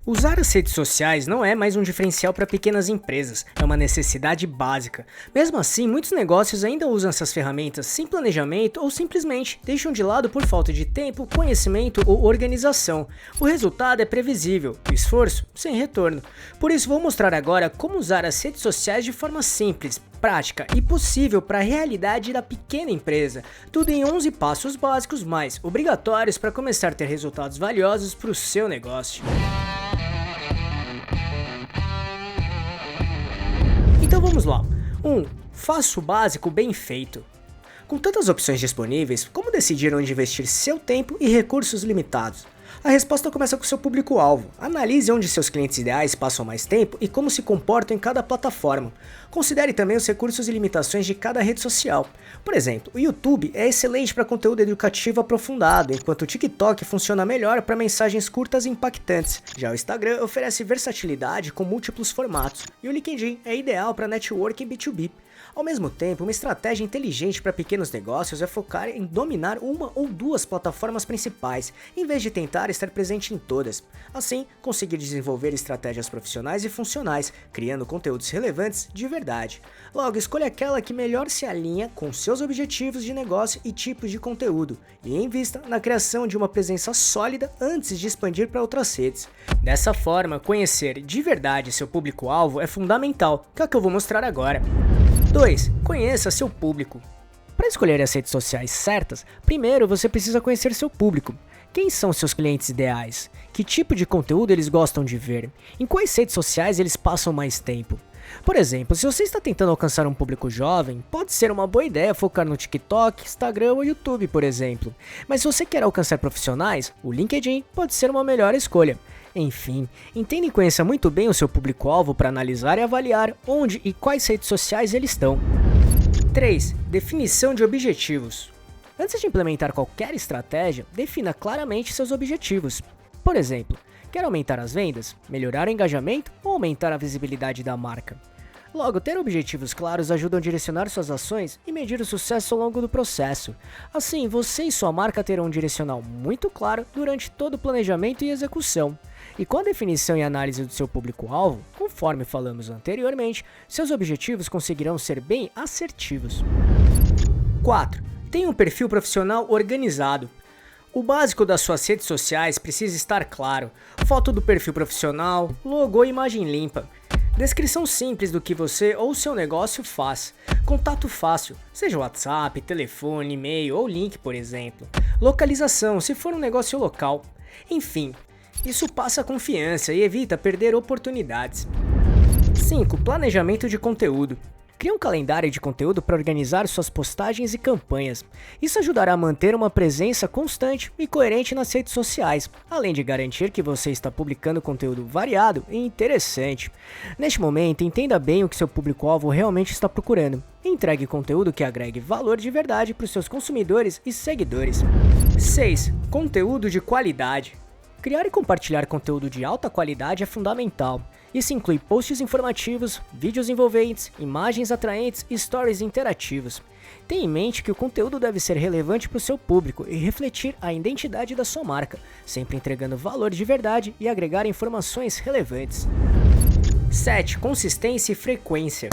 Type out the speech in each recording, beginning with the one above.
Usar as redes sociais não é mais um diferencial para pequenas empresas, é uma necessidade básica. Mesmo assim, muitos negócios ainda usam essas ferramentas sem planejamento ou simplesmente deixam de lado por falta de tempo, conhecimento ou organização. O resultado é previsível, o esforço sem retorno. Por isso vou mostrar agora como usar as redes sociais de forma simples, prática e possível para a realidade da pequena empresa. Tudo em 11 passos básicos, mas obrigatórios para começar a ter resultados valiosos para o seu negócio. Então vamos lá. 1. Faça o básico bem feito. Com tantas opções disponíveis, como decidir onde investir seu tempo e recursos limitados? A resposta começa com seu público-alvo. Analise onde seus clientes ideais passam mais tempo e como se comportam em cada plataforma. Considere também os recursos e limitações de cada rede social. Por exemplo, o YouTube é excelente para conteúdo educativo aprofundado, enquanto o TikTok funciona melhor para mensagens curtas e impactantes. Já o Instagram oferece versatilidade com múltiplos formatos, e o LinkedIn é ideal para networking B2B. Ao mesmo tempo, uma estratégia inteligente para pequenos negócios é focar em dominar uma ou duas plataformas principais, em vez de tentar estar presente em todas. Assim, conseguir desenvolver estratégias profissionais e funcionais, criando conteúdos relevantes de verdade. Logo, escolha aquela que melhor se alinha com seus objetivos de negócio e tipos de conteúdo, e invista na criação de uma presença sólida antes de expandir para outras redes. Dessa forma, conhecer de verdade seu público-alvo é fundamental, que é o que eu vou mostrar agora. 2. Conheça seu público. Para escolher as redes sociais certas, primeiro você precisa conhecer seu público. Quem são seus clientes ideais? Que tipo de conteúdo eles gostam de ver? Em quais redes sociais eles passam mais tempo? Por exemplo, se você está tentando alcançar um público jovem, pode ser uma boa ideia focar no TikTok, Instagram ou YouTube, por exemplo. Mas se você quer alcançar profissionais, o LinkedIn pode ser uma melhor escolha. Enfim, entenda e conheça muito bem o seu público-alvo para analisar e avaliar onde e quais redes sociais eles estão. 3. Definição de objetivos. Antes de implementar qualquer estratégia, defina claramente seus objetivos. Por exemplo, quer aumentar as vendas, melhorar o engajamento ou aumentar a visibilidade da marca? Logo, ter objetivos claros ajuda a direcionar suas ações e medir o sucesso ao longo do processo. Assim, você e sua marca terão um direcional muito claro durante todo o planejamento e execução. E com a definição e análise do seu público-alvo, conforme falamos anteriormente, seus objetivos conseguirão ser bem assertivos. 4. Tenha um perfil profissional organizado. O básico das suas redes sociais precisa estar claro: foto do perfil profissional, logo e imagem limpa. Descrição simples do que você ou seu negócio faz. Contato fácil, seja WhatsApp, telefone, e-mail ou link, por exemplo. Localização, se for um negócio local. Enfim, isso passa confiança e evita perder oportunidades. 5. Planejamento de conteúdo. Crie um calendário de conteúdo para organizar suas postagens e campanhas. Isso ajudará a manter uma presença constante e coerente nas redes sociais, além de garantir que você está publicando conteúdo variado e interessante. Neste momento, entenda bem o que seu público-alvo realmente está procurando e entregue conteúdo que agregue valor de verdade para os seus consumidores e seguidores. 6. Conteúdo de qualidade. Criar e compartilhar conteúdo de alta qualidade é fundamental. Isso inclui posts informativos, vídeos envolventes, imagens atraentes e stories interativos. Tenha em mente que o conteúdo deve ser relevante para o seu público e refletir a identidade da sua marca, sempre entregando valor de verdade e agregar informações relevantes. 7. Consistência e frequência.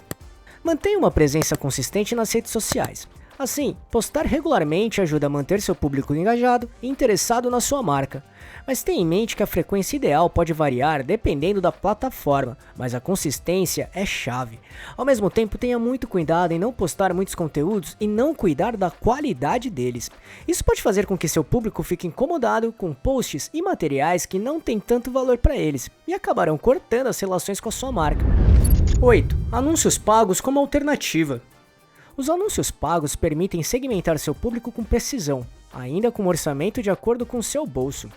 Mantenha uma presença consistente nas redes sociais. Assim, postar regularmente ajuda a manter seu público engajado e interessado na sua marca. Mas tenha em mente que a frequência ideal pode variar dependendo da plataforma, mas a consistência é chave. Ao mesmo tempo, tenha muito cuidado em não postar muitos conteúdos e não cuidar da qualidade deles. Isso pode fazer com que seu público fique incomodado com posts e materiais que não têm tanto valor para eles e acabarão cortando as relações com a sua marca. 8. Anúncios pagos como alternativa. Os anúncios pagos permitem segmentar seu público com precisão, ainda com um orçamento de acordo com seu bolso.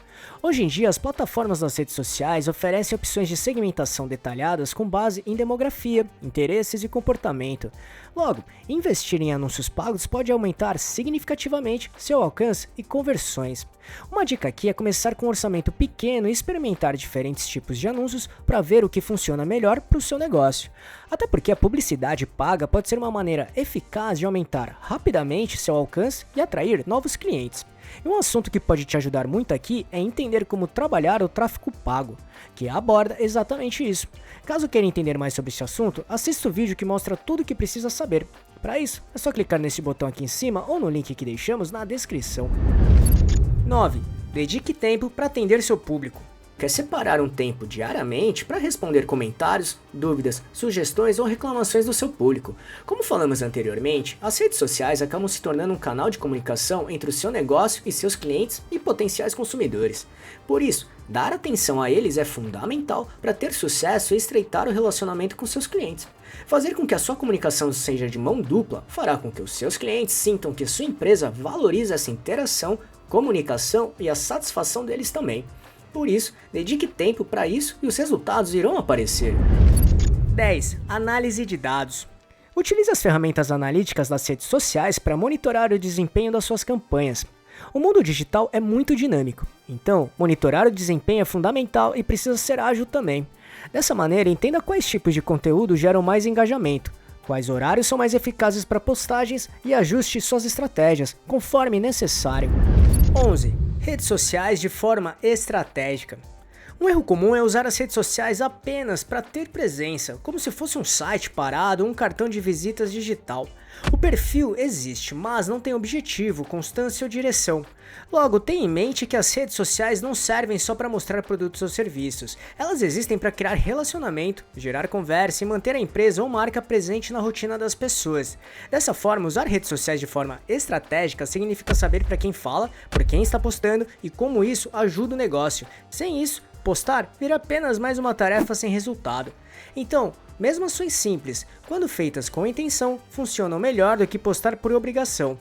Hoje em dia, as plataformas das redes sociais oferecem opções de segmentação detalhadas com base em demografia, interesses e comportamento. Logo, investir em anúncios pagos pode aumentar significativamente seu alcance e conversões. Uma dica aqui é começar com um orçamento pequeno e experimentar diferentes tipos de anúncios para ver o que funciona melhor para o seu negócio. Até porque a publicidade paga pode ser uma maneira eficaz de aumentar rapidamente seu alcance e atrair novos clientes. clientes. E um assunto que pode te ajudar muito aqui é entender como trabalhar o tráfego pago, que aborda exatamente isso. Caso queira entender mais sobre esse assunto, assista o vídeo que mostra tudo o que precisa saber. Para isso, é só clicar nesse botão aqui em cima ou no link que deixamos na descrição. 9. Dedique tempo para atender seu público. Quer separar um tempo diariamente para responder comentários, dúvidas, sugestões ou reclamações do seu público. Como falamos anteriormente, as redes sociais acabam se tornando um canal de comunicação entre o seu negócio e seus clientes e potenciais consumidores. Por isso, dar atenção a eles é fundamental para ter sucesso e estreitar o relacionamento com seus clientes. Fazer com que a sua comunicação seja de mão dupla fará com que os seus clientes sintam que sua empresa valoriza essa interação, comunicação e a satisfação deles também. Por isso, dedique tempo para isso e os resultados irão aparecer. 10. Análise de dados. Utilize as ferramentas analíticas das redes sociais para monitorar o desempenho das suas campanhas. O mundo digital é muito dinâmico, então monitorar o desempenho é fundamental e precisa ser ágil também. Dessa maneira, entenda quais tipos de conteúdo geram mais engajamento, quais horários são mais eficazes para postagens e ajuste suas estratégias, conforme necessário. 11. Redes sociais de forma estratégica. Um erro comum é usar as redes sociais apenas para ter presença, como se fosse um site parado ou um cartão de visitas digital. O perfil existe, mas não tem objetivo, constância ou direção. Logo, tenha em mente que as redes sociais não servem só para mostrar produtos ou serviços. Elas existem para criar relacionamento, gerar conversa e manter a empresa ou marca presente na rotina das pessoas. Dessa forma, usar redes sociais de forma estratégica significa saber para quem fala, por quem está postando e como isso ajuda o negócio. Sem isso, postar vira apenas mais uma tarefa sem resultado. Então, mesmo ações simples, quando feitas com intenção, funcionam melhor do que postar por obrigação.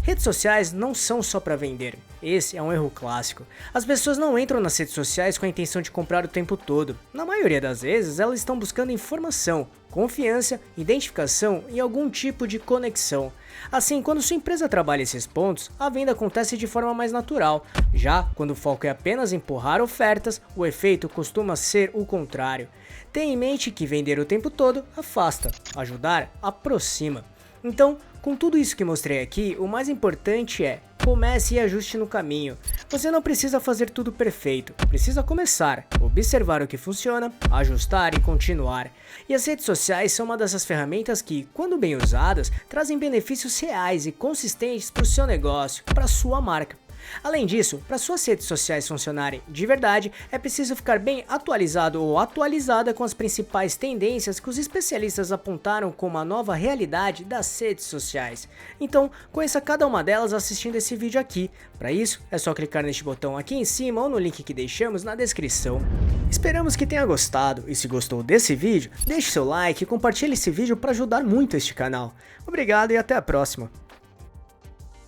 Redes sociais não são só para vender. Esse é um erro clássico. As pessoas não entram nas redes sociais com a intenção de comprar o tempo todo. Na maioria das vezes, elas estão buscando informação, confiança, identificação e algum tipo de conexão. Assim, quando sua empresa trabalha esses pontos, a venda acontece de forma mais natural. Já quando o foco é apenas empurrar ofertas, o efeito costuma ser o contrário. Tenha em mente que vender o tempo todo afasta, ajudar aproxima. Então, com tudo isso que mostrei aqui, o mais importante é: comece e ajuste no caminho. Você não precisa fazer tudo perfeito, precisa começar, observar o que funciona, ajustar e continuar. E as redes sociais são uma dessas ferramentas que, quando bem usadas, trazem benefícios reais e consistentes para o seu negócio, para a sua marca. Além disso, para suas redes sociais funcionarem de verdade, é preciso ficar bem atualizado ou atualizada com as principais tendências que os especialistas apontaram como a nova realidade das redes sociais. Então, conheça cada uma delas assistindo esse vídeo aqui. Para isso, é só clicar neste botão aqui em cima ou no link que deixamos na descrição. Esperamos que tenha gostado e se gostou desse vídeo, deixe seu like e compartilhe esse vídeo para ajudar muito este canal. Obrigado e até a próxima!